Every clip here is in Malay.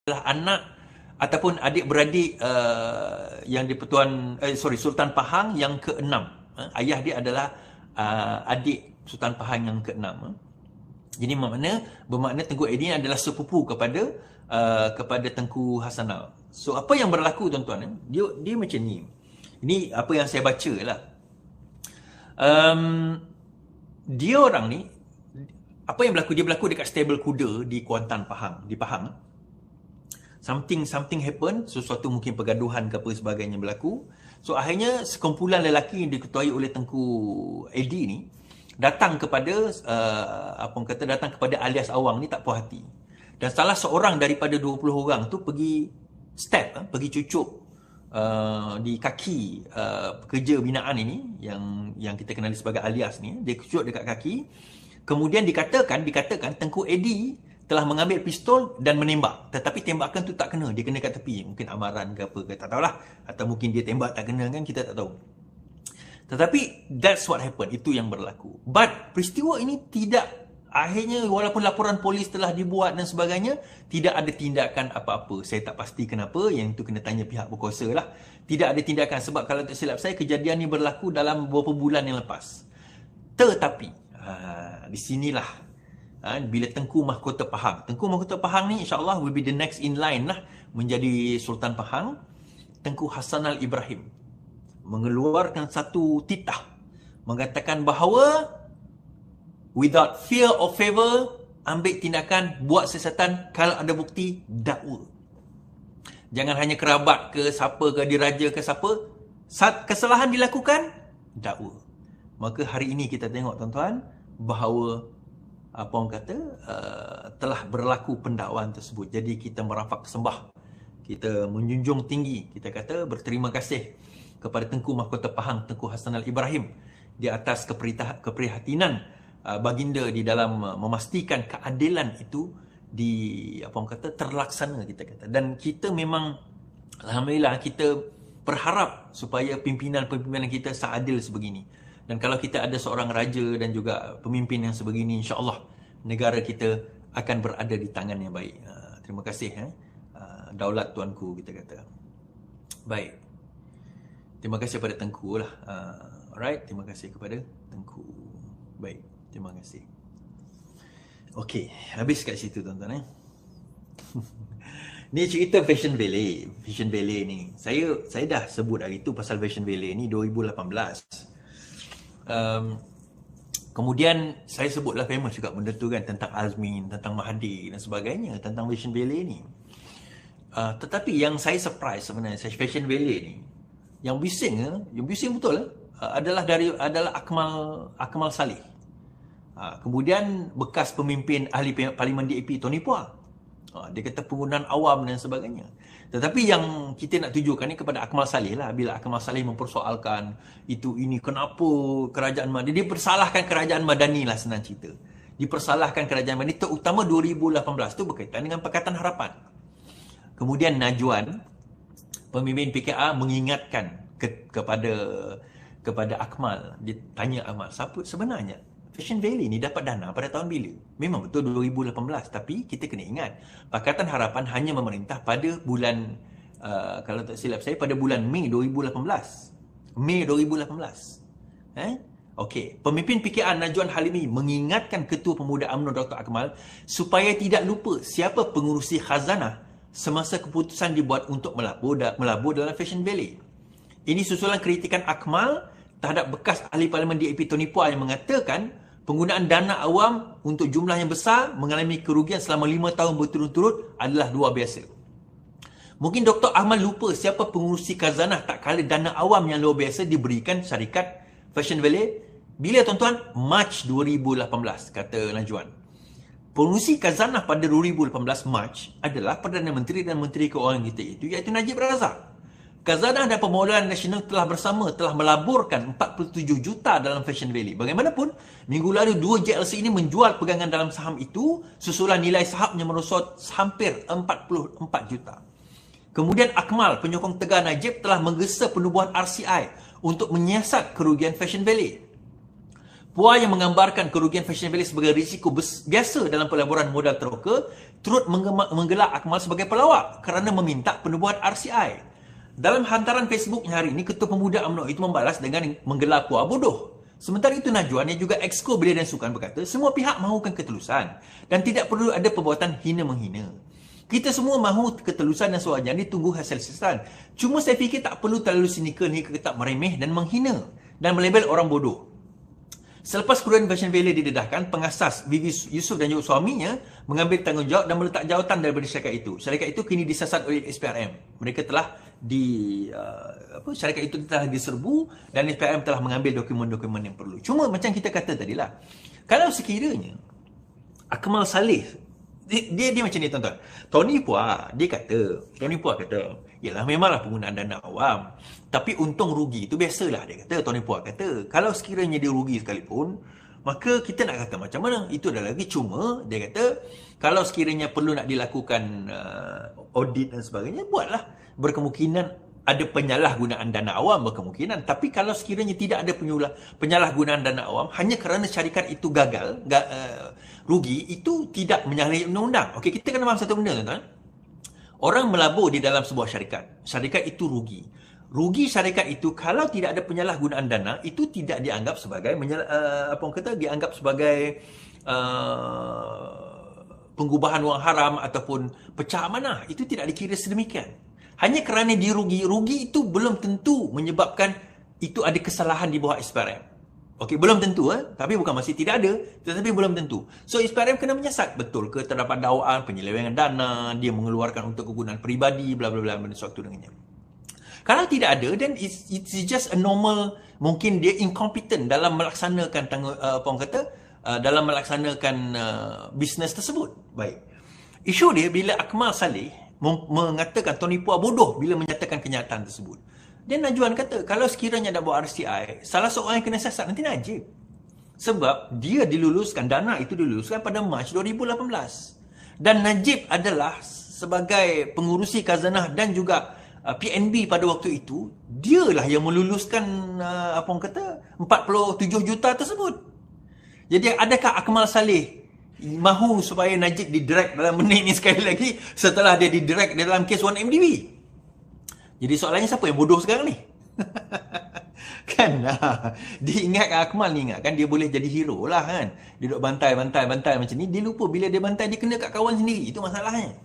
adalah anak ataupun adik-beradik yang di-Pertuan Sultan Pahang yang ke-6. Ayah dia adalah adik Sultan Pahang yang ke-6. Jadi bermakna Tengku Edi adalah sepupu kepada Tengku Hasanal. So apa yang berlaku tuan-tuan? Dia macam ni. Ini apa yang saya baca lah. Dia orang ni, apa yang berlaku? Dia berlaku dekat stable kuda di Kuantan Pahang, di Pahang. Something happen, sesuatu mungkin pergaduhan ke apa sebagainya berlaku. So akhirnya sekumpulan lelaki yang diketuai oleh Tengku Edi ni datang kepada datang kepada alias Awang ni tak puas hati. Dan salah seorang daripada 20 orang tu pergi pergi cucuk di kaki pekerja binaan ini yang kita kenali sebagai alias ni. Dia cucuk dekat kaki. Kemudian dikatakan Tengku Edi telah mengambil pistol dan menembak. Tetapi tembakan tu tak kena. Dia kena kat tepi. Mungkin amaran ke apa ke, tak tahulah. Atau mungkin dia tembak tak kena kan, kita tak tahu. Tetapi that's what happened. Itu yang berlaku. But peristiwa ini tidak, akhirnya walaupun laporan polis telah dibuat dan sebagainya, tidak ada tindakan apa-apa. Saya tak pasti kenapa. Yang itu kena tanya pihak berkuasa lah. Tidak ada tindakan. Sebab kalau tak silap saya, kejadian ini berlaku dalam beberapa bulan yang lepas. Tetapi di sinilah bila Tengku Mahkota Pahang ni insyaAllah will be the next in line lah menjadi Sultan Pahang. Tengku Hasanal Ibrahim mengeluarkan satu titah mengatakan bahawa without fear or favor, ambil tindakan, buat siasatan, kalau ada bukti, dakwa. Jangan hanya kerabat ke siapa ke, diraja ke siapa, saat kesalahan dilakukan, dakwa. Maka hari ini kita tengok tuan-tuan bahawa telah berlaku pendakwaan tersebut. Jadi kita merafak sembah, kita menjunjung tinggi, kita kata berterima kasih kepada Tengku Mahkota Pahang, Tengku Hasanal Ibrahim, di atas keprihatinan baginda di dalam memastikan keadilan itu terlaksana, kita kata. Dan kita memang alhamdulillah kita berharap supaya pimpinan-pimpinan kita seadil sebegini. Dan kalau kita ada seorang raja dan juga pemimpin yang sebegini, insya-Allah negara kita akan berada di tangan yang baik. Terima kasih daulat tuanku, kita kata. Baik. Terima kasih kepada Tengku lah. Alright, terima kasih kepada Tengku. Baik, terima kasih. Okey, habis kat situ tuan-tuan. Ni cerita Fashion Valley. Fashion Valley ni, saya dah sebut hari tu pasal Fashion Valley ni 2018. Kemudian saya sebutlah famous juga benda tu kan, tentang Azmin, tentang Mahathir dan sebagainya, tentang Fashion Valley ni. Tetapi yang saya surprise sebenarnya, Fashion Valley ni, yang bising betul adalah Akmal Saleh. Kemudian bekas pemimpin ahli Parlimen DAP Tony Puah. Dia kata penggunaan awam dan sebagainya. Tetapi yang kita nak tujukan ni kepada Akmal Saleh lah. Bila Akmal Saleh mempersoalkan ini kenapa kerajaan Madani, dia persalahkan kerajaan Madani lah, senang cerita. Dipersalahkan kerajaan Madani, terutama 2018 tu berkaitan dengan Pakatan Harapan. Kemudian Najwan, pemimpin PKR, mengingatkan kepada Akmal. Dia tanya Akmal, siapa sebenarnya Fashion Valley ni dapat dana pada tahun bila? Memang betul 2018, tapi kita kena ingat Pakatan Harapan hanya memerintah pada bulan kalau tak silap saya pada bulan Mei 2018. Mei 2018. Okey, pemimpin PKR Najwan Halimi mengingatkan Ketua Pemuda UMNO Dr. Akmal supaya tidak lupa siapa pengurusi khazanah semasa keputusan dibuat untuk melabur dalam Fashion Valley. Ini susulan kritikan Akmal terhadap bekas ahli Parlimen DAP Tony Puah yang mengatakan penggunaan dana awam untuk jumlah yang besar mengalami kerugian selama 5 tahun berturut-turut adalah luar biasa. Mungkin Dr. Ahmad lupa siapa pengurusi khazanah tak kala dana awam yang luar biasa diberikan syarikat Fashion Valley. Bila tuan-tuan? Mac 2018, kata Najwan. Pengurusi khazanah pada 2018 Mac adalah Perdana Menteri dan Menteri Keuangan kita itu, iaitu Najib Razak. Khazanah dan Permodalan Nasional telah melaburkan 47 juta dalam Fashion Valley. Bagaimanapun, minggu lalu 2 JLC ini menjual pegangan dalam saham itu, susulan nilai sahamnya merosot hampir 44 juta. Kemudian Akmal, penyokong tegar Najib, telah menggesa penubuhan RCI untuk menyiasat kerugian Fashion Valley. Puan yang menggambarkan kerugian Fashion Valley sebagai risiko biasa dalam pelaburan modal teroka turut menggelar Akmal sebagai pelawak kerana meminta penubuhan RCI. Dalam hantaran Facebooknya hari ini, Ketua Pemuda UMNO itu membalas dengan menggelar puan bodoh. Sementara itu Najwan yang juga Exco Belia dan Sukan berkata, semua pihak mahukan ketelusan dan tidak perlu ada perbuatan hina-menghina. Kita semua mahu ketelusan dan sewajarnya ditunggu hasil siasatan. Cuma saya fikir tak perlu terlalu sinikal hingga tak meremeh dan menghina dan melabel orang bodoh. Selepas kerugian Fashion Valley didedahkan, pengasas Vivi Yusof dan juga suaminya mengambil tanggungjawab dan meletak jawatan daripada syarikat itu. Syarikat itu kini disiasat oleh SPRM. Mereka telah syarikat itu telah diserbu dan SPRM telah mengambil dokumen-dokumen yang perlu. Cuma macam kita kata tadilah, kalau sekiranya Akmal Saleh dia macam ni tuan-tuan. Tony Puah kata, yalah memanglah penggunaan dana awam. Tapi untung rugi itu biasalah dia kata. Tony Puah kata, kalau sekiranya dia rugi sekalipun, maka kita nak kata macam mana? Itu dah lagi. Cuma dia kata, kalau sekiranya perlu nak dilakukan audit dan sebagainya, buatlah. Berkemungkinan ada penyalahgunaan dana awam berkemungkinan. Tapi kalau sekiranya tidak ada penyalahgunaan dana awam hanya kerana syarikat itu gagal, rugi, itu tidak menyalahi undang-undang. Okey, kita kena faham satu benda tuan-tuan. Orang melabur di dalam sebuah syarikat. Syarikat itu rugi. Rugi syarikat itu kalau tidak ada penyalahgunaan dana, itu tidak dianggap sebagai dianggap sebagai pengubahan wang haram ataupun pecah amanah. Itu tidak dikira sedemikian. Hanya kerana dia rugi itu belum tentu menyebabkan itu ada kesalahan di bawah SPRM. Okey, belum tentu tapi bukan masih tidak ada, tetapi belum tentu. So SPRM kena menyiasat, betul ke terdapat dakwaan penyelewengan dana, dia mengeluarkan untuk kegunaan peribadi, bla bla bla benda suatu dengannya. Kalau tidak ada, then it's just a normal, mungkin dia incompetent dalam melaksanakan dalam melaksanakan bisnes tersebut. Baik. Isu dia bila Akmal Saleh mengatakan Tony Puah bodoh bila menyatakan kenyataan tersebut. Dan Najwan kata, kalau sekiranya nak buat RCI, salah seorang yang kena siasat nanti Najib. Sebab dia dana itu diluluskan pada Mac 2018. Dan Najib adalah sebagai pengurusi khazanah dan juga PNB pada waktu itu, dialah yang meluluskan 47 juta tersebut. Jadi adakah Akmal Saleh mahu supaya Najib didirect dalam benda ini sekali lagi setelah dia didirect dalam kes 1MDB? Jadi soalannya siapa yang bodoh sekarang ni? Kan? Diingatkan Akmal ni ingatkan dia boleh jadi hero lah kan. Dia duduk bantai macam ni. Dia lupa bila dia bantai dia kena kat kawan sendiri. Itu masalahnya.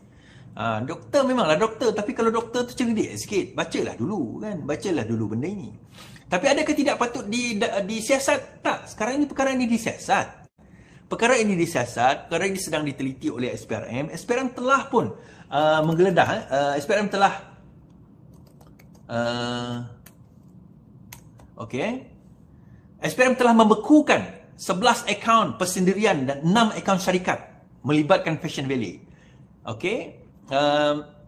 Doktor memanglah doktor. Tapi kalau doktor tu cerdik sikit. Bacalah dulu kan. Bacalah dulu benda ini. Tapi adakah tidak patut disiasat? Tak. Sekarang ini perkara ini disiasat. Perkara ini Perkara ini sedang diteliti oleh SPRM. SPRM telah pun menggeledah. SPRM telah SPRM telah membekukan 11 akaun persendirian dan 6 akaun syarikat melibatkan Fashion Valley.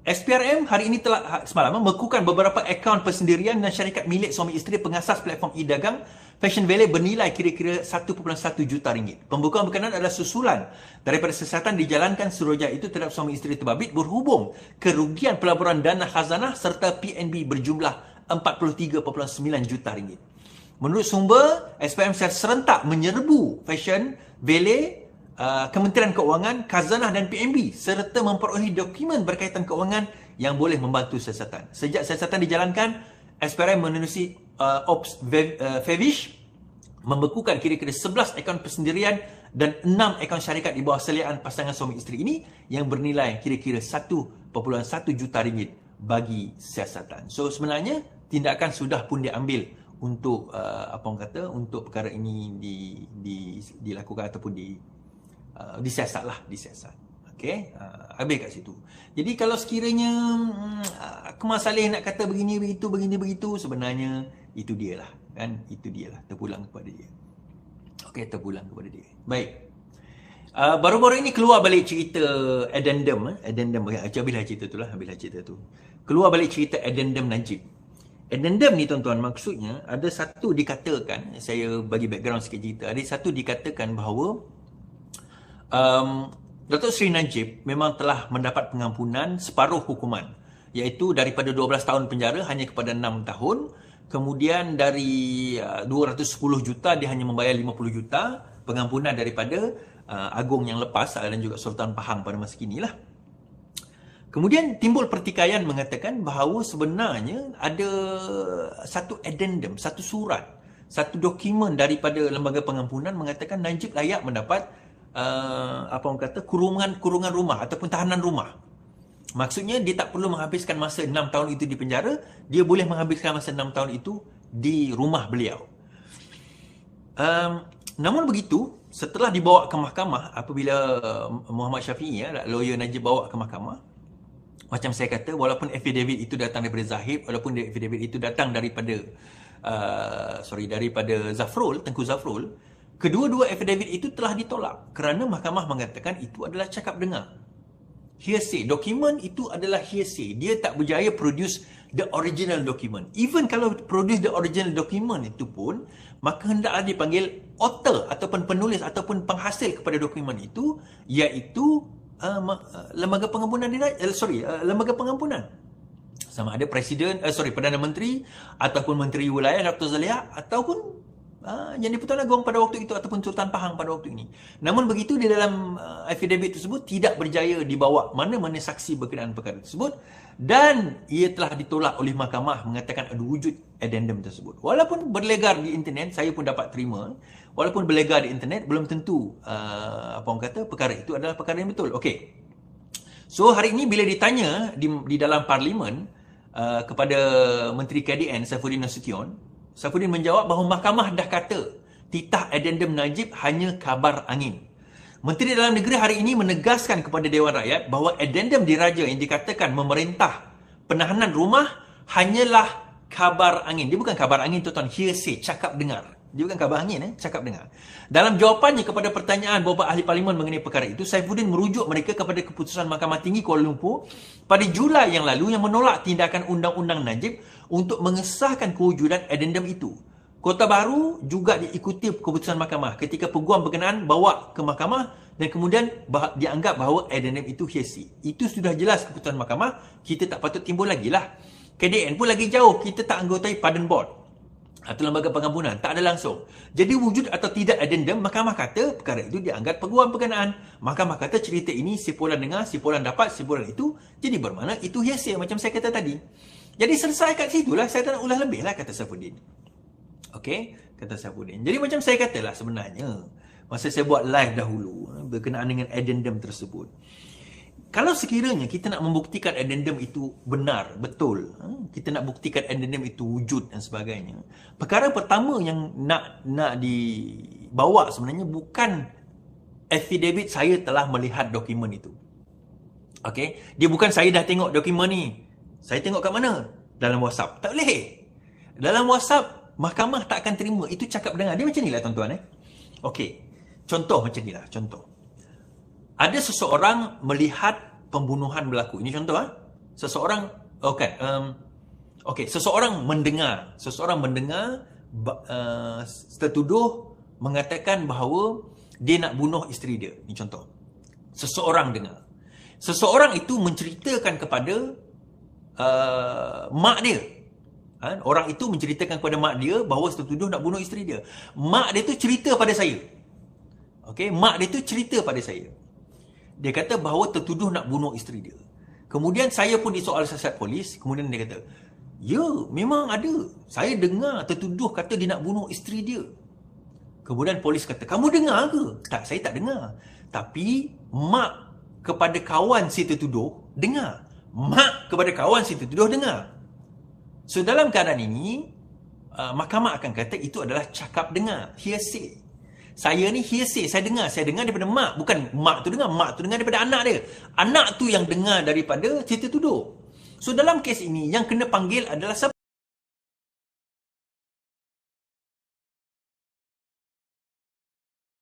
SPRM hari ini telah semalam membekukan beberapa akaun persendirian dan syarikat milik suami isteri pengasas platform e-dagang Fashion Valley bernilai kira-kira 1.1 juta ringgit. Pembukaan berkenaan adalah susulan daripada siasatan dijalankan Suruhjaya itu terhadap suami isteri terbabit berhubung kerugian pelaburan dana khazanah serta PNB berjumlah 43.9 juta ringgit. Menurut sumber, SPM secara serentak menyerbu Fashion Valley, Kementerian Keuangan, Khazanah dan PNB serta memperolehi dokumen berkaitan keuangan yang boleh membantu siasatan. Sejak siasatan dijalankan, SPRM menerusi Ops Favish membekukan kira-kira 11 akaun persendirian dan 6 akaun syarikat di bawah seliaan pasangan suami isteri ini yang bernilai kira-kira 1.1 juta ringgit bagi siasatan. So sebenarnya tindakan sudah pun diambil untuk untuk perkara ini dilakukan ataupun disiasat. Okey, habis kat situ. Jadi kalau sekiranya Akmal Saleh nak kata begini begitu, sebenarnya itu dialah kan, terpulang kepada dia. Okey, terpulang kepada dia. Baik. Baru-baru ini keluar balik cerita addendum habislah cerita tu. Keluar balik cerita addendum Najib. Addendum ni tuan-tuan, maksudnya ada satu dikatakan, saya bagi background sikit cerita, ada satu dikatakan bahawa Datuk Seri Najib memang telah mendapat pengampunan separuh hukuman, iaitu daripada 12 tahun penjara hanya kepada 6 tahun Kemudian dari 210 juta dia hanya membayar 50 juta pengampunan daripada agung yang lepas dan juga Sultan Pahang pada masa kini lah. Kemudian timbul pertikaian mengatakan bahawa sebenarnya ada satu addendum, satu surat, satu dokumen daripada lembaga pengampunan mengatakan Najib layak mendapat apa orang kata kurungan rumah ataupun tahanan rumah. Maksudnya dia tak perlu menghabiskan masa 6 tahun itu di penjara, dia boleh menghabiskan masa 6 tahun itu di rumah beliau. Namun begitu, setelah dibawa ke mahkamah, apabila Muhammad Syafiee, lawyer Najib bawa ke mahkamah, macam saya kata, walaupun affidavit itu datang daripada Zahid, walaupun affidavit itu datang daripada daripada Zafrul, Tengku Zafrul, kedua-dua affidavit itu telah ditolak kerana mahkamah mengatakan itu adalah cakap dengar. Hearsay. Dokumen itu adalah hearsay. Dia tak berjaya produce the original document. Even kalau produce the original document itu pun, maka hendaklah dipanggil author ataupun penulis ataupun penghasil kepada dokumen itu, iaitu lembaga pengampunan lembaga pengampunan. Sama ada Presiden, Perdana Menteri ataupun Menteri Wilayah Dr. Zaliah ataupun Yang di-Pertuan Agong pada waktu itu ataupun Sultan Pahang pada waktu ini. Namun begitu, di dalam affidavit tersebut tidak berjaya dibawa mana-mana saksi berkenaan perkara tersebut dan ia telah ditolak oleh mahkamah mengatakan ada wujud addendum tersebut. Walaupun berlegar di internet, saya pun dapat terima, walaupun berlegar di internet belum tentu apa orang kata perkara itu adalah perkara yang betul. Okey. So hari ini bila ditanya di dalam parlimen kepada Menteri KDN Saifuddin Nasution, Saifuddin menjawab bahawa mahkamah dah kata titah addendum Najib hanya kabar angin. Menteri Dalam Negeri hari ini menegaskan kepada Dewan Rakyat bahawa addendum diraja yang dikatakan memerintah penahanan rumah hanyalah kabar angin. Dia bukan kabar angin, tuan-tuan, hearsay, cakap dengar. Dia bukan kabar angin, cakap dengar. Dalam jawapannya kepada pertanyaan beberapa ahli parlimen mengenai perkara itu, Saifuddin merujuk mereka kepada keputusan Mahkamah Tinggi Kuala Lumpur pada Julai yang lalu yang menolak tindakan Undang-Undang Najib untuk mengesahkan kewujudan addendum itu. Kota Baru juga diikuti keputusan mahkamah ketika peguam berkenaan bawa ke mahkamah dan kemudian dianggap bahawa addendum itu hearsay. Itu sudah jelas keputusan mahkamah, kita tak patut timbul lagi lah. KDN pun lagi jauh, kita tak anggotai Pardon Board atau lembaga pengampunan, tak ada langsung. Jadi wujud atau tidak addendum, mahkamah kata perkara itu dianggap peguam berkenaan. Mahkamah kata cerita ini simpulan dengar, simpulan dapat, simpulan itu, jadi bermakna itu hearsay macam saya kata tadi. Jadi selesai kat situ lah, saya tak nak ulah lebih lah, kata Saifuddin. Okey, kata Saifuddin. Jadi macam saya katalah sebenarnya, masa saya buat live dahulu berkenaan dengan addendum tersebut, kalau sekiranya kita nak membuktikan addendum itu benar, betul, kita nak buktikan addendum itu wujud dan sebagainya, perkara pertama yang nak dibawa sebenarnya bukan affidavit saya telah melihat dokumen itu. Okey, dia bukan saya dah tengok dokumen ni. Saya tengok kat mana? Dalam WhatsApp. Tak boleh. Dalam WhatsApp, mahkamah tak akan terima. Itu cakap dengar. Dia macam ni lah, tuan-tuan. Okey, contoh macam ni lah, contoh. Ada seseorang melihat pembunuhan berlaku. Ini contoh, seseorang, seseorang mendengar tertuduh mengatakan bahawa dia nak bunuh isteri dia. Ini contoh. Seseorang dengar. Seseorang itu menceritakan kepada mak dia. Orang itu menceritakan kepada mak dia bahawa tertuduh nak bunuh isteri dia. Mak dia tu cerita pada saya. Okey, mak dia tu cerita pada saya. Dia kata bahawa tertuduh nak bunuh isteri dia. Kemudian saya pun disoal siasat polis. Kemudian dia kata, ya, memang ada. Saya dengar tertuduh kata dia nak bunuh isteri dia. Kemudian polis kata, kamu dengar ke? Tak, saya tak dengar. Tapi mak kepada kawan si tertuduh dengar. Mak kepada kawan si tertuduh dengar. So dalam keadaan ini, mahkamah akan kata itu adalah cakap dengar, hearsay. Saya ni hearsay, saya dengar daripada mak. Bukan mak tu dengar daripada anak dia. Anak tu yang dengar daripada si tertuduh. So dalam kes ini, yang kena panggil adalah siapa?